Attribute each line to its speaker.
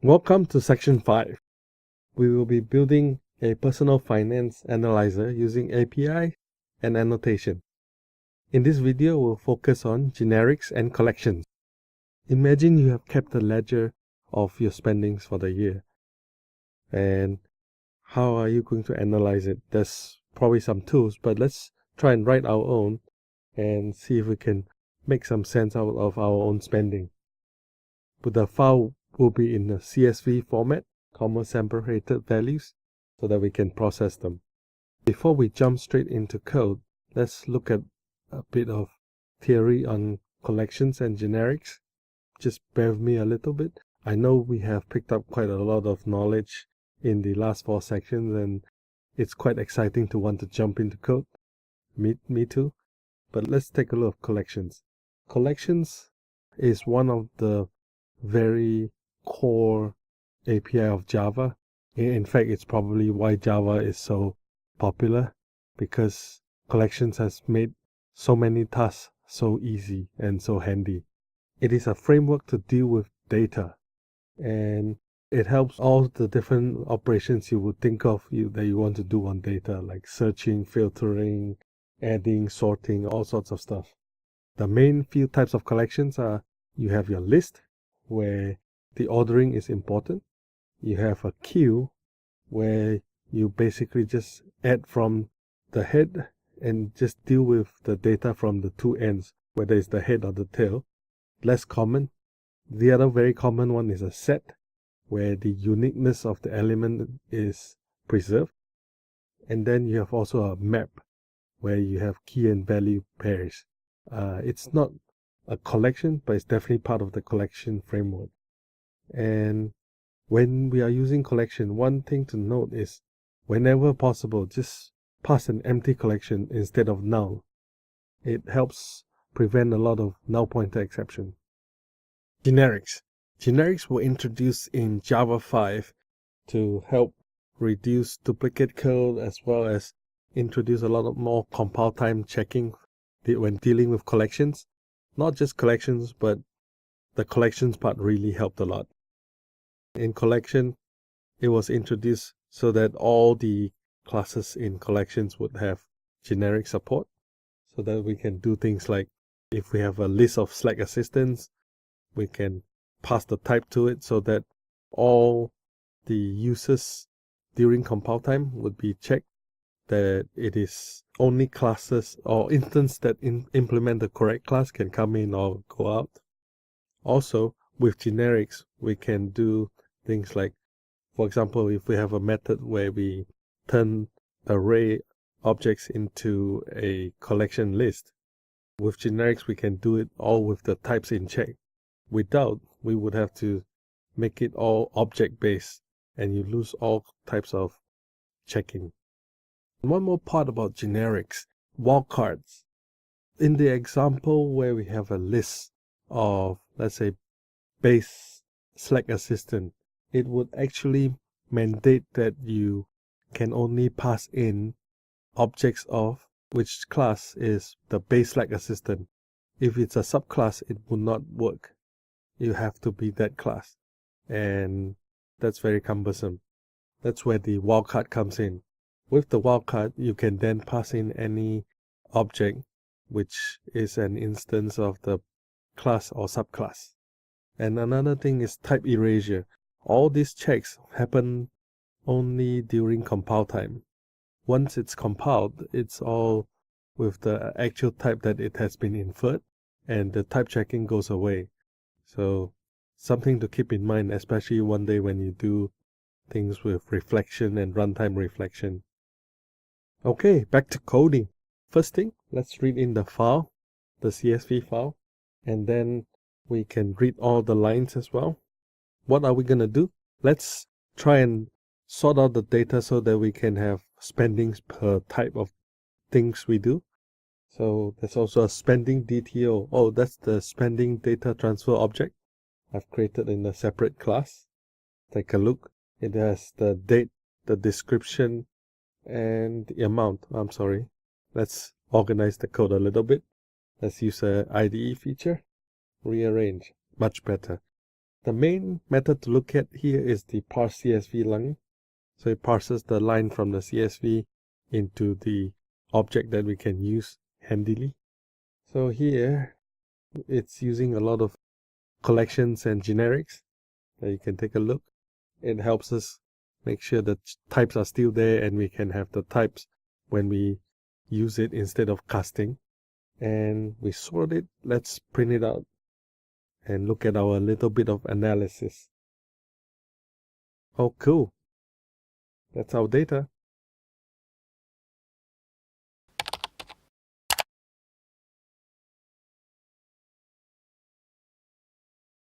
Speaker 1: Welcome to Section 5. We will be building a personal finance analyzer using API and annotation. In this video, we'll focus on generics and collections. Imagine you have kept a ledger of your spendings for the year. And how are you going to analyze it? There's probably some tools, but let's try and write our own and see if we can make some sense out of our own spending. But the file will be in a CSV format, comma separated values, so that we can process them. Before we jump straight into code, let's look at a bit of theory on collections and generics. Just bear with me a little bit. I know we have picked up quite a lot of knowledge in the last 4 sections, and it's quite exciting to want to jump into code. Me too. But let's take a look at collections. Collections is one of the very core API of Java. In fact, it's probably why Java is so popular, because collections has made so many tasks so easy and so handy. It is a framework to deal with data, and it helps all the different operations you would think of that you want to do on data, like searching, filtering, adding, sorting, all sorts of stuff. The main few types of collections are: you have your list, where the ordering is important. You have a queue, where you basically just add from the head and just deal with the data from the two ends, whether it's the head or the tail. Less common. The other very common one is a set, where the uniqueness of the element is preserved. And then you have also a map, where you have key and value pairs. It's not a collection, but it's definitely part of the collection framework. And when we are using collection, one thing to note is, whenever possible, just pass an empty collection instead of null. It helps prevent a lot of null pointer exception. Generics. Generics were introduced in Java 5 to help reduce duplicate code, as well as introduce a lot of more compile time checking when dealing with collections. Not just collections, but the collections part really helped a lot. In collection, it was introduced so that all the classes in collections would have generic support, so that we can do things like, if we have a list of Slack assistants, we can pass the type to it so that all the users during compile time would be checked that it is only classes or instances that implement the correct class can come in or go out. Also, with generics, we can do things like, for example, if we have a method where we turn array objects into a collection list, with generics we can do it all with the types in check. Without, we would have to make it all object-based, and you lose all types of checking. One more part about generics: wildcards. In the example where we have a list of, let's say, base Slack assistant, it would actually mandate that you can only pass in objects of which class is the base Slack assistant. If it's a subclass, it would not work. You have to be that class, and that's very cumbersome. That's where the wildcard comes in. With the wildcard, you can then pass in any object which is an instance of the class or subclass. And another thing is type erasure. All these checks happen only during compile time. Once it's compiled, it's all with the actual type that it has been inferred, and the type checking goes away. So something to keep in mind, especially one day when you do things with reflection and runtime reflection. Okay, back to coding. First thing, let's read in the file, the CSV file, and then we can read all the lines as well. What are we going to do? Let's try and sort out the data so that we can have spendings per type of things we do. So there's also a spending DTO. Oh, that's the spending data transfer object I've created in a separate class. Take a look. It has the date, the description, and the amount. I'm sorry. Let's organize the code a little bit. Let's use a IDE feature. Rearrange. Much better. The main method to look at here is the parse CSV line. So it parses the line from the CSV into the object that we can use handily. So here it's using a lot of collections and generics that you can take a look. It helps us make sure that types are still there and we can have the types when we use it instead of casting. And we sort it. Let's print it out and look at our little bit of analysis. Oh, cool. That's our data.